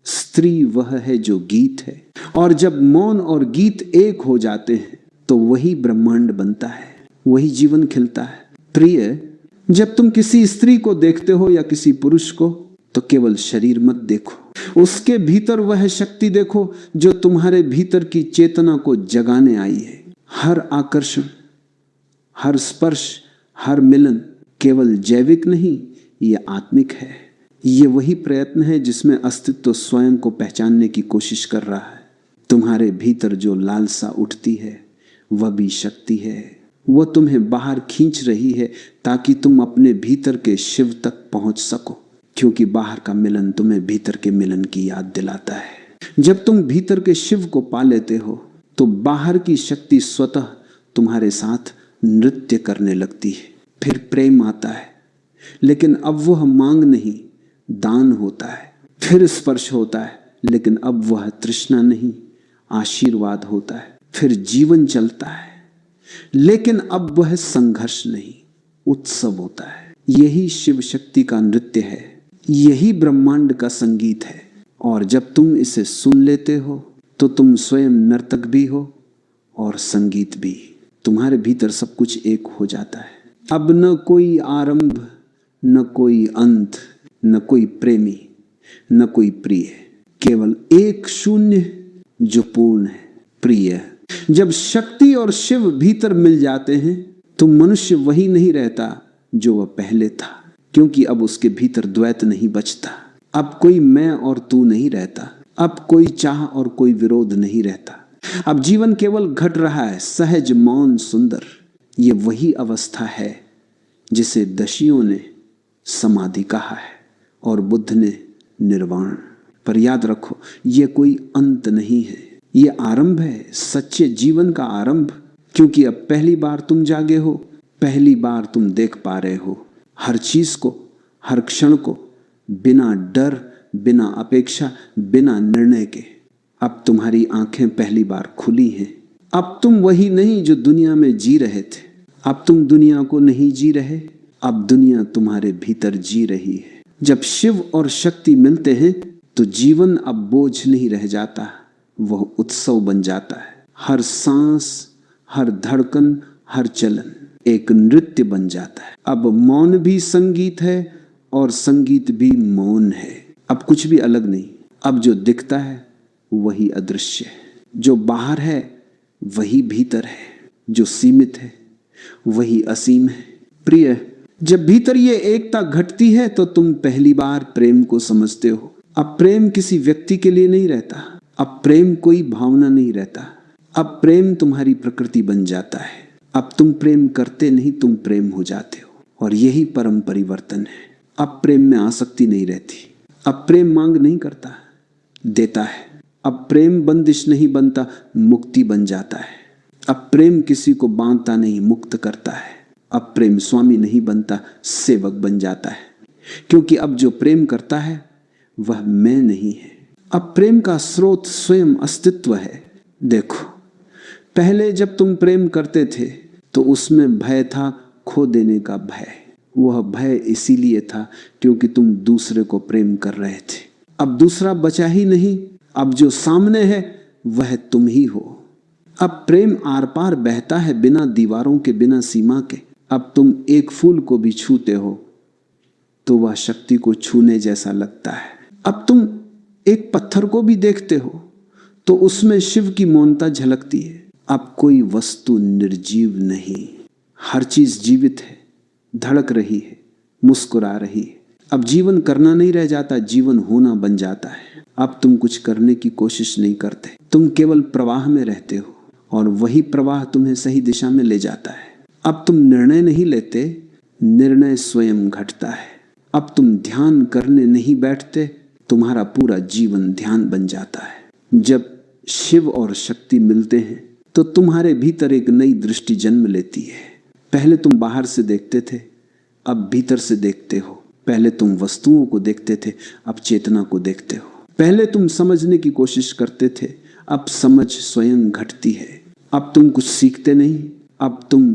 स्त्री वह है जो गीत है। और जब मौन और गीत एक हो जाते हैं तो वही ब्रह्मांड बनता है, वही जीवन खिलता है। प्रिय, जब तुम किसी स्त्री को देखते हो या किसी पुरुष को तो केवल शरीर मत देखो, उसके भीतर वह शक्ति देखो जो तुम्हारे भीतर की चेतना को जगाने आई है। हर आकर्षण, हर स्पर्श, हर मिलन केवल जैविक नहीं, ये आत्मिक है। ये वही प्रयत्न है जिसमें अस्तित्व स्वयं को पहचानने की कोशिश कर रहा है। तुम्हारे भीतर जो लालसा उठती है वह भी शक्ति है। वह तुम्हें बाहर खींच रही है ताकि तुम अपने भीतर के शिव तक पहुंच सको। क्योंकि बाहर का मिलन तुम्हें भीतर के मिलन की याद दिलाता है। जब तुम भीतर के शिव को पा लेते हो तो बाहर की शक्ति स्वतः तुम्हारे साथ नृत्य करने लगती है। फिर प्रेम आता है, लेकिन अब वह मांग नहीं, दान होता है। फिर स्पर्श होता है, लेकिन अब वह तृष्णा नहीं, आशीर्वाद होता है। फिर जीवन चलता है, लेकिन अब वह संघर्ष नहीं, उत्सव होता है। यही शिव शक्ति का नृत्य है, यही ब्रह्मांड का संगीत है। और जब तुम इसे सुन लेते हो तो तुम स्वयं नर्तक भी हो और संगीत भी। तुम्हारे भीतर सब कुछ एक हो जाता है। अब न कोई आरंभ, न कोई अंत, न कोई प्रेमी, न कोई प्रिय, केवल एक शून्य जो पूर्ण है, प्रिय। जब शक्ति और शिव भीतर मिल जाते हैं तो मनुष्य वही नहीं रहता जो वह पहले था, क्योंकि अब उसके भीतर द्वैत नहीं बचता। अब कोई मैं और तू नहीं रहता, अब कोई चाह और कोई विरोध नहीं रहता। अब जीवन केवल घट रहा है, सहज मौन सुंदर। ये वही अवस्था है जिसे दशियों ने समाधि कहा है और बुद्ध ने निर्वाण। पर याद रखो, ये कोई अंत नहीं है, ये आरंभ है, सच्चे जीवन का आरंभ। क्योंकि अब पहली बार तुम जागे हो, पहली बार तुम देख पा रहे हो हर चीज को, हर क्षण को, बिना डर, बिना अपेक्षा, बिना निर्णय के। अब तुम्हारी आंखें पहली बार खुली हैं। अब तुम वही नहीं जो दुनिया में जी रहे थे। अब तुम दुनिया को नहीं जी रहे, अब दुनिया तुम्हारे भीतर जी रही है। जब शिव और शक्ति मिलते हैं तो जीवन अब बोझ नहीं रह जाता, वह उत्सव बन जाता है। हर सांस, हर धड़कन, हर चलन एक नृत्य बन जाता है। अब मौन भी संगीत है और संगीत भी मौन है। अब कुछ भी अलग नहीं। अब जो दिखता है वही अदृश्य है, जो बाहर है वही भीतर है, जो सीमित है वही असीम है। प्रिय, जब भीतर ये एकता घटती है तो तुम पहली बार प्रेम को समझते हो। अब प्रेम किसी व्यक्ति के लिए नहीं रहता, अब प्रेम कोई भावना नहीं रहता, अब प्रेम तुम्हारी प्रकृति बन जाता है। अब तुम प्रेम करते नहीं, तुम प्रेम हो जाते हो। और यही परम परिवर्तन है। अब प्रेम में आसक्ति नहीं रहती, अब प्रेम मांग नहीं करता, देता है। अब प्रेम बंदिश नहीं बनता, मुक्ति बन जाता है। अब प्रेम किसी को बांधता नहीं, मुक्त करता है। अब प्रेम स्वामी नहीं बनता, सेवक बन जाता है। क्योंकि अब जो प्रेम करता है वह मैं नहीं है। अब प्रेम का स्रोत स्वयं अस्तित्व है। देखो, पहले जब तुम प्रेम करते थे तो उसमें भय था, खो देने का भय। वह भय इसीलिए था क्योंकि तुम दूसरे को प्रेम कर रहे थे। अब दूसरा बचा ही नहीं, अब जो सामने है वह तुम ही हो। अब प्रेम आर पार बहता है, बिना दीवारों के, बिना सीमा के। अब तुम एक फूल को भी छूते हो तो वह शक्ति को छूने जैसा लगता है। अब तुम एक पत्थर को भी देखते हो तो उसमें शिव की मौनता झलकती है। अब कोई वस्तु निर्जीव नहीं, हर चीज जीवित है, धड़क रही है, मुस्कुरा रही है। अब जीवन करना नहीं रह जाता, जीवन होना बन जाता है। अब तुम कुछ करने की कोशिश नहीं करते, तुम केवल प्रवाह में रहते हो और वही प्रवाह तुम्हें सही दिशा में ले जाता है। अब तुम निर्णय नहीं लेते, निर्णय स्वयं घटता है। अब तुम ध्यान करने नहीं बैठते, तुम्हारा पूरा जीवन ध्यान बन जाता है। जब शिव और शक्ति मिलते हैं तो तुम्हारे भीतर एक नई दृष्टि जन्म लेती है। पहले तुम बाहर से देखते थे, अब भीतर से देखते हो। पहले तुम वस्तुओं को देखते थे, अब चेतना को देखते हो। पहले तुम समझने की कोशिश करते थे, अब समझ स्वयं घटती है। अब तुम कुछ सीखते नहीं, अब तुम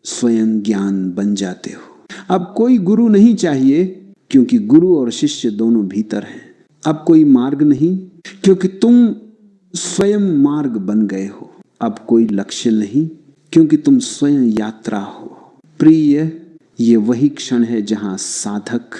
स्वयं ज्ञान बन जाते हो। अब कोई गुरु नहीं चाहिए क्योंकि गुरु और शिष्य दोनों भीतर हैं। अब कोई मार्ग नहीं क्योंकि तुम स्वयं मार्ग बन गए हो। अब कोई लक्ष्य नहीं क्योंकि तुम स्वयं यात्रा हो। प्रिय, ये वही क्षण है जहां साधक,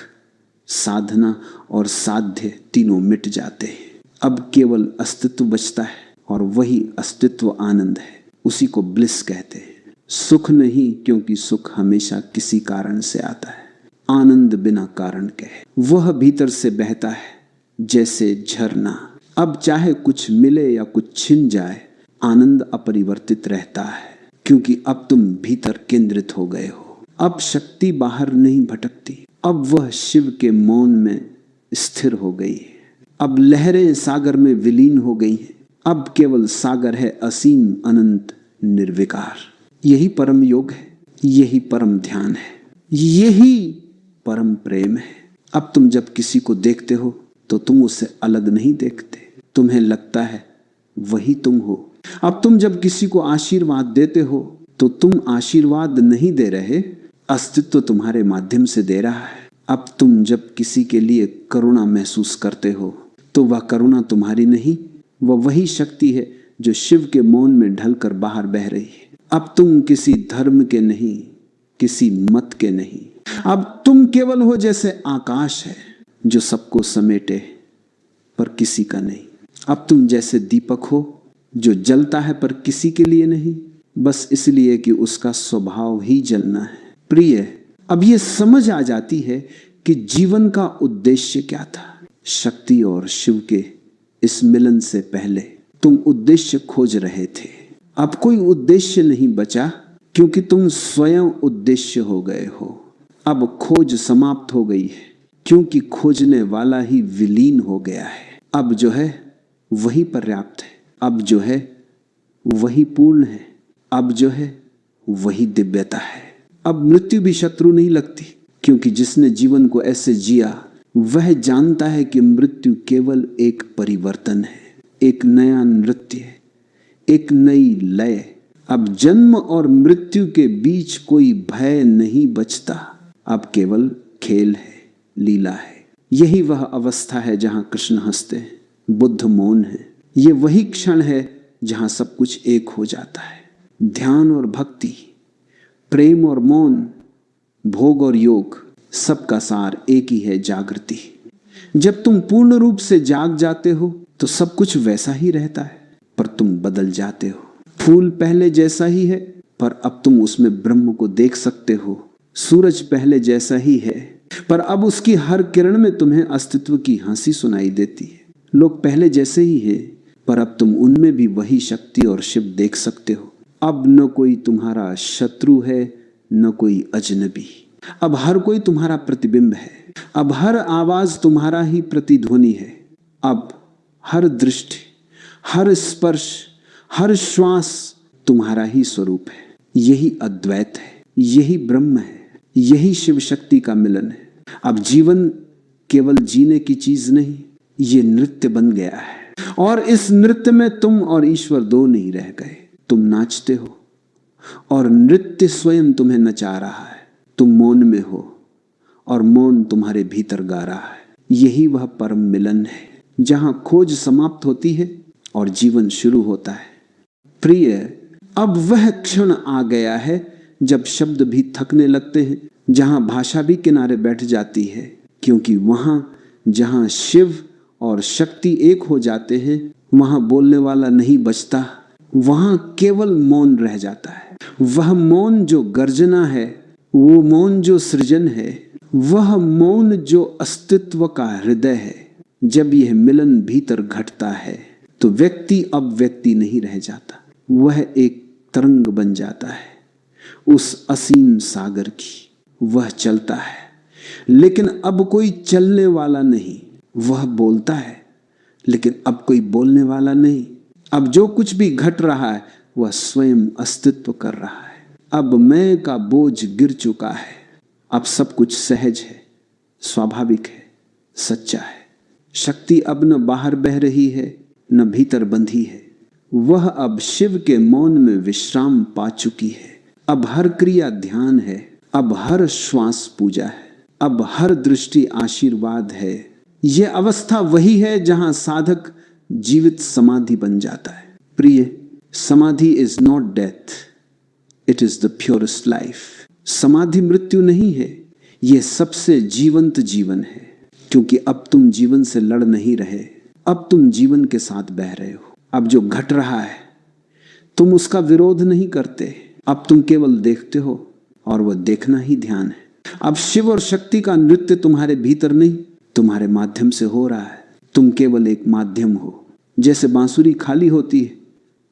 साधना और साध्य तीनों मिट जाते हैं। अब केवल अस्तित्व बचता है और वही अस्तित्व आनंद है। उसी को ब्लिस कहते हैं। सुख नहीं क्योंकि सुख हमेशा किसी कारण से आता है, आनंद बिना कारण के है। वह भीतर से बहता है जैसे झरना। अब चाहे कुछ मिले या कुछ छिन जाए, आनंद अपरिवर्तित रहता है क्योंकि अब तुम भीतर केंद्रित हो गए हो। अब शक्ति बाहर नहीं भटकती, अब वह शिव के मौन में स्थिर हो गई है। अब लहरें सागर में विलीन हो गई हैं। अब केवल सागर है, असीम, अनंत, निर्विकार। यही परम योग है, यही परम ध्यान है, यही परम प्रेम है। अब तुम जब किसी को देखते हो तो तुम उससे अलग नहीं देखते, तुम्हें लगता है वही तुम हो। अब तुम जब किसी को आशीर्वाद देते हो तो तुम आशीर्वाद नहीं दे रहे, अस्तित्व तुम्हारे माध्यम से दे रहा है। अब तुम जब किसी के लिए करुणा महसूस करते हो तो वह करुणा तुम्हारी नहीं, वह वही शक्ति है जो शिव के मौन में ढलकर बाहर बह रही है। अब तुम किसी धर्म के नहीं, किसी मत के नहीं, अब तुम केवल हो जैसे आकाश है जो सबको समेटे पर किसी का नहीं। अब तुम जैसे दीपक हो जो जलता है पर किसी के लिए नहीं, बस इसलिए कि उसका स्वभाव ही जलना है। प्रिय, अब ये समझ आ जाती है कि जीवन का उद्देश्य क्या था। शक्ति और शिव के इस मिलन से पहले तुम उद्देश्य खोज रहे थे। अब कोई उद्देश्य नहीं बचा, क्योंकि तुम स्वयं उद्देश्य हो गए हो। अब खोज समाप्त हो गई है, क्योंकि खोजने वाला ही विलीन हो गया है। अब जो है वही पर्याप्त है, अब जो है वही पूर्ण है, अब जो है वही दिव्यता है। अब मृत्यु भी शत्रु नहीं लगती, क्योंकि जिसने जीवन को ऐसे जिया वह जानता है कि मृत्यु केवल एक परिवर्तन है, एक नया नृत्य है, एक नई लय। अब जन्म और मृत्यु के बीच कोई भय नहीं बचता, अब केवल खेल है, लीला है। यही वह अवस्था है जहां कृष्ण हंसते हैं, बुद्ध मौन है। ये वही क्षण है जहां सब कुछ एक हो जाता है। ध्यान और भक्ति, प्रेम और मौन, भोग और योग, सबका सार एक ही है, जागृति। जब तुम पूर्ण रूप से जाग जाते हो तो सब कुछ वैसा ही रहता है, पर तुम बदल जाते हो। फूल पहले जैसा ही है, पर अब तुम उसमें ब्रह्म को देख सकते हो। सूरज पहले जैसा ही है, पर अब उसकी हर किरण में तुम्हें अस्तित्व की हंसी सुनाई देती है। लोग पहले जैसे ही हैं, पर अब तुम उनमें भी वही शक्ति और शिव देख सकते हो। अब न कोई तुम्हारा शत्रु है, न कोई अजनबी। अब हर कोई तुम्हारा प्रतिबिंब है। अब हर आवाज तुम्हारा ही प्रतिध्वनि है। अब हर दृष्टि, हर स्पर्श, हर श्वास तुम्हारा ही स्वरूप है। यही अद्वैत है, यही ब्रह्म है, यही शिव शक्ति का मिलन है। अब जीवन केवल जीने की चीज नहीं, ये नृत्य बन गया है। और इस नृत्य में तुम और ईश्वर दो नहीं रह गए। तुम नाचते हो और नृत्य स्वयं तुम्हें नचा रहा है। तुम मौन में हो और मौन तुम्हारे भीतर गा रहा है। यही वह परम मिलन है, जहां खोज समाप्त होती है और जीवन शुरू होता है। प्रिय, अब वह क्षण आ गया है जब शब्द भी थकने लगते हैं, जहां भाषा भी किनारे बैठ जाती है, क्योंकि वहां जहां शिव और शक्ति एक हो जाते हैं, वहां बोलने वाला नहीं बचता, वहां केवल मौन रह जाता है। वह मौन जो गर्जना है, वो मौन जो सृजन है, वह मौन जो अस्तित्व का हृदय है। जब यह मिलन भीतर घटता है तो व्यक्ति अब व्यक्ति नहीं रह जाता, वह एक तरंग बन जाता है उस असीम सागर की। वह चलता है, लेकिन अब कोई चलने वाला नहीं। वह बोलता है, लेकिन अब कोई बोलने वाला नहीं। अब जो कुछ भी घट रहा है वह स्वयं अस्तित्व कर रहा है। अब मैं का बोझ गिर चुका है। अब सब कुछ सहज है, स्वाभाविक है, सच्चा है। शक्ति अब न बाहर बह रही है, न भीतर बंधी है। वह अब शिव के मौन में विश्राम पा चुकी है। अब हर क्रिया ध्यान है, अब हर श्वास पूजा है, अब हर दृष्टि आशीर्वाद है। यह अवस्था वही है जहां साधक जीवित समाधि बन जाता है। प्रिय, समाधि is not death, it is the purest life. समाधि मृत्यु नहीं है, यह सबसे जीवंत जीवन है, क्योंकि अब तुम जीवन से लड़ नहीं रहे, अब तुम जीवन के साथ बह रहे हो। अब जो घट रहा है तुम उसका विरोध नहीं करते, अब तुम केवल देखते हो और वह देखना ही ध्यान है। अब शिव और शक्ति का नृत्य तुम्हारे भीतर नहीं, तुम्हारे माध्यम से हो रहा है। तुम केवल एक माध्यम हो। जैसे बांसुरी खाली होती है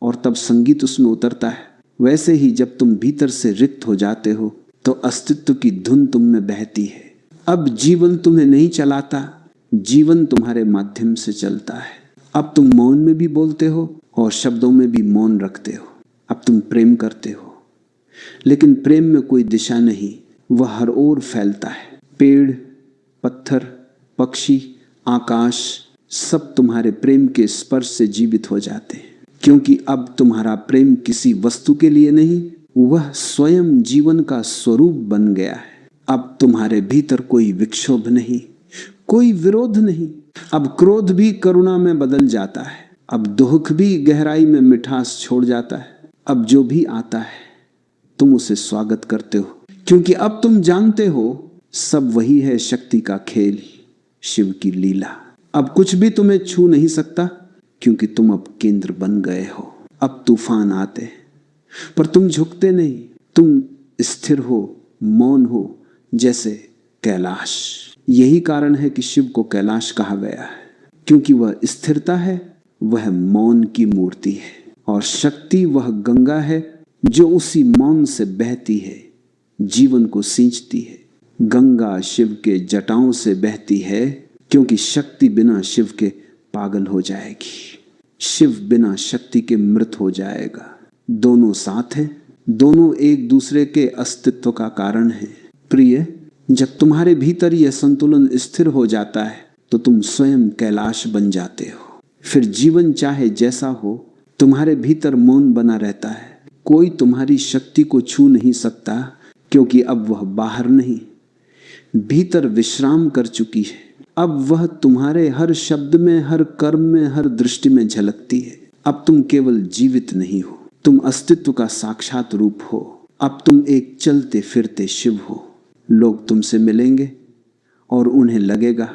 और तब संगीत उसमें उतरता है, वैसे ही जब तुम भीतर से रिक्त हो जाते हो तो अस्तित्व की धुन तुम में बहती है। अब जीवन तुम्हें नहीं चलाता, जीवन तुम्हारे माध्यम से चलता है। अब तुम मौन में भी बोलते हो और शब्दों में भी मौन रखते हो। अब तुम प्रेम करते हो, लेकिन प्रेम में कोई दिशा नहीं, वह हर ओर फैलता है। पेड़, पत्थर, पक्षी, आकाश, सब तुम्हारे प्रेम के स्पर्श से जीवित हो जाते हैं, क्योंकि अब तुम्हारा प्रेम किसी वस्तु के लिए नहीं, वह स्वयं जीवन का स्वरूप बन गया है। अब तुम्हारे भीतर कोई विक्षोभ नहीं, कोई विरोध नहीं। अब क्रोध भी करुणा में बदल जाता है, अब दुख भी गहराई में मिठास छोड़ जाता है। अब जो भी आता है तुम उसे स्वागत करते हो, क्योंकि अब तुम जानते हो सब वही है, शक्ति का खेल, शिव की लीला। अब कुछ भी तुम्हें छू नहीं सकता, क्योंकि तुम अब केंद्र बन गए हो। अब तूफान आते पर तुम झुकते नहीं, तुम स्थिर हो, मौन हो, जैसे कैलाश। यही कारण है कि शिव को कैलाश कहा गया है, क्योंकि वह स्थिरता है, वह मौन की मूर्ति है। और शक्ति वह गंगा है जो उसी मौन से बहती है, जीवन को सींचती है। गंगा शिव के जटाओं से बहती है, क्योंकि शक्ति बिना शिव के पागल हो जाएगी, शिव बिना शक्ति के मृत हो जाएगा। दोनों साथ हैं, दोनों एक दूसरे के अस्तित्व का कारण है। प्रिय, जब तुम्हारे भीतर यह संतुलन स्थिर हो जाता है तो तुम स्वयं कैलाश बन जाते हो। फिर जीवन चाहे जैसा हो, तुम्हारे भीतर मौन बना रहता है। कोई तुम्हारी शक्ति को छू नहीं सकता, क्योंकि अब वह बाहर नहीं, भीतर विश्राम कर चुकी है। अब वह तुम्हारे हर शब्द में, हर कर्म में, हर दृष्टि में झलकती है। अब तुम केवल जीवित नहीं हो, तुम अस्तित्व का साक्षात रूप हो। अब तुम एक चलते फिरते शिव हो। लोग तुमसे मिलेंगे और उन्हें लगेगा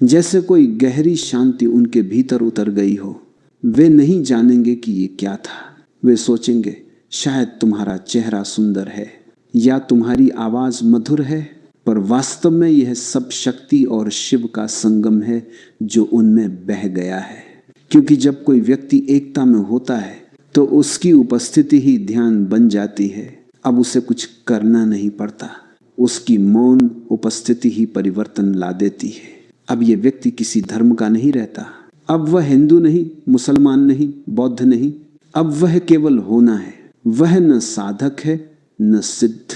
जैसे कोई गहरी शांति उनके भीतर उतर गई हो। वे नहीं जानेंगे कि ये क्या था। वे सोचेंगे शायद तुम्हारा चेहरा सुंदर है या तुम्हारी आवाज मधुर है, पर वास्तव में यह सब शक्ति और शिव का संगम है जो उनमें बह गया है। क्योंकि जब कोई व्यक्ति एकता में होता है तो उसकी उपस्थिति ही ध्यान बन जाती है। अब उसे कुछ करना नहीं पड़ता, उसकी मौन उपस्थिति ही परिवर्तन ला देती है। अब यह व्यक्ति किसी धर्म का नहीं रहता। अब वह हिंदू नहीं, मुसलमान नहीं, बौद्ध नहीं, अब वह केवल होना है। वह न साधक है न सिद्ध,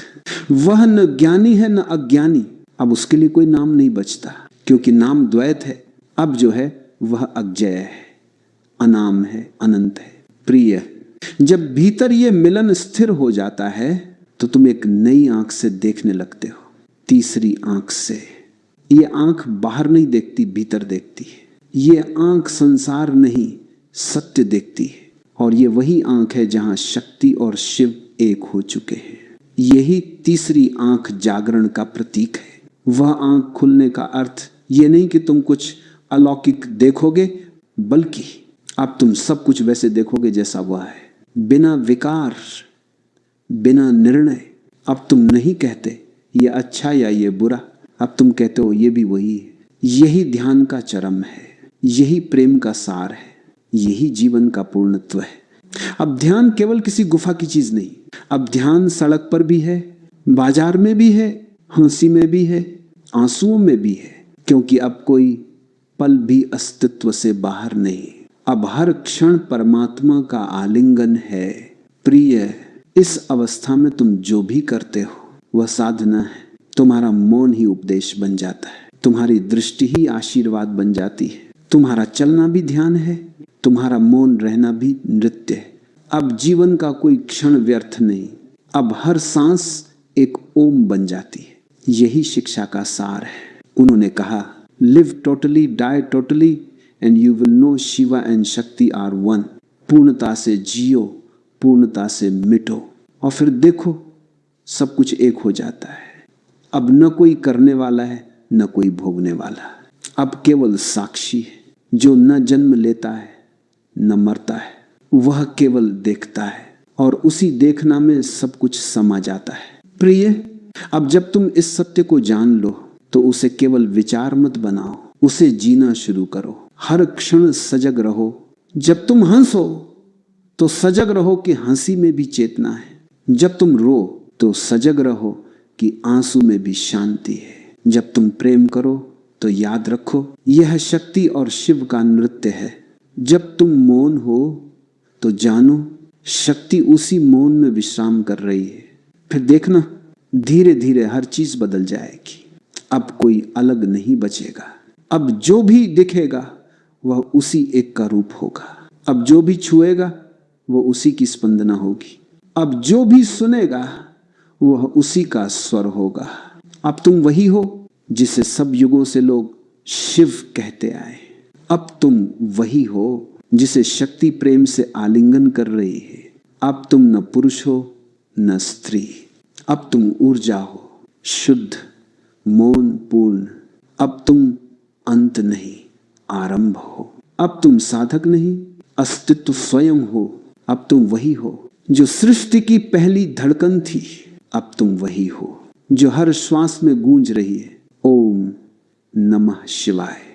वह न ज्ञानी है न अज्ञानी। अब उसके लिए कोई नाम नहीं बचता, क्योंकि नाम द्वैत है। अब जो है वह अज्ञेय है, अनाम है, अनंत है। प्रिय, जब भीतर ये मिलन स्थिर हो जाता है तो तुम एक नई आंख से देखने लगते हो, तीसरी आंख से। ये आंख बाहर नहीं देखती, भीतर देखती है। ये आंख संसार नहीं, सत्य देखती है। और ये वही आंख है जहां शक्ति और शिव एक हो चुके हैं। यही तीसरी आंख जागरण का प्रतीक है। वह आंख खुलने का अर्थ ये नहीं कि तुम कुछ अलौकिक देखोगे, बल्कि अब तुम सब कुछ वैसे देखोगे जैसा वह है, बिना विकार, बिना निर्णय। अब तुम नहीं कहते ये अच्छा या ये बुरा, अब तुम कहते हो ये भी वही है। यही ध्यान का चरम है, यही प्रेम का सार है, यही जीवन का पूर्णत्व है। अब ध्यान केवल किसी गुफा की चीज नहीं, अब ध्यान सड़क पर भी है, बाजार में भी है, हंसी में भी है, आंसुओं में भी है। क्योंकि अब कोई पल भी अस्तित्व से बाहर नहीं, अब हर क्षण परमात्मा का आलिंगन है। प्रिय, इस अवस्था में तुम जो भी करते हो वह साधना है। तुम्हारा मौन ही उपदेश बन जाता है, तुम्हारी दृष्टि ही आशीर्वाद बन जाती है। तुम्हारा चलना भी ध्यान है, तुम्हारा मौन रहना भी नृत्य है। अब जीवन का कोई क्षण व्यर्थ नहीं, अब हर सांस एक ओम बन जाती है। यही शिक्षा का सार है। उन्होंने कहा, live totally, die totally, and you will know Shiva and Shakti are one. पूर्णता से जियो, पूर्णता से मिटो, और फिर देखो सब कुछ एक हो जाता है। अब न कोई करने वाला है, न कोई भोगने वाला। अब केवल साक्षी है, जो न जन्म लेता है न मरता है। वह केवल देखता है, और उसी देखना में सब कुछ समा जाता है। प्रिय, अब जब तुम इस सत्य को जान लो तो उसे केवल विचार मत बनाओ, उसे जीना शुरू करो। हर क्षण सजग रहो। जब तुम हंसो तो सजग रहो कि हंसी में भी चेतना है। जब तुम रो तो सजग रहो कि आंसू में भी शांति है। जब तुम प्रेम करो तो याद रखो यह शक्ति और शिव का नृत्य है। जब तुम मौन हो तो जानो शक्ति उसी मौन में विश्राम कर रही है। फिर देखना धीरे धीरे हर चीज बदल जाएगी। अब कोई अलग नहीं बचेगा। अब जो भी दिखेगा वह उसी एक का रूप होगा। अब जो भी छुएगा वह उसी की स्पंदना होगी। अब जो भी सुनेगा वह उसी का स्वर होगा। अब तुम वही हो जिसे सब युगों से लोग शिव कहते आए। अब तुम वही हो जिसे शक्ति प्रेम से आलिंगन कर रही है। अब तुम न पुरुष हो न स्त्री। अब तुम ऊर्जा हो, शुद्ध, मौन, पूर्ण। अब तुम अंत नहीं, आरंभ हो। अब तुम साधक नहीं, अस्तित्व स्वयं हो। अब तुम वही हो जो सृष्टि की पहली धड़कन थी। अब तुम वही हो जो हर श्वास में गूंज रही है। ओम नमः शिवाय।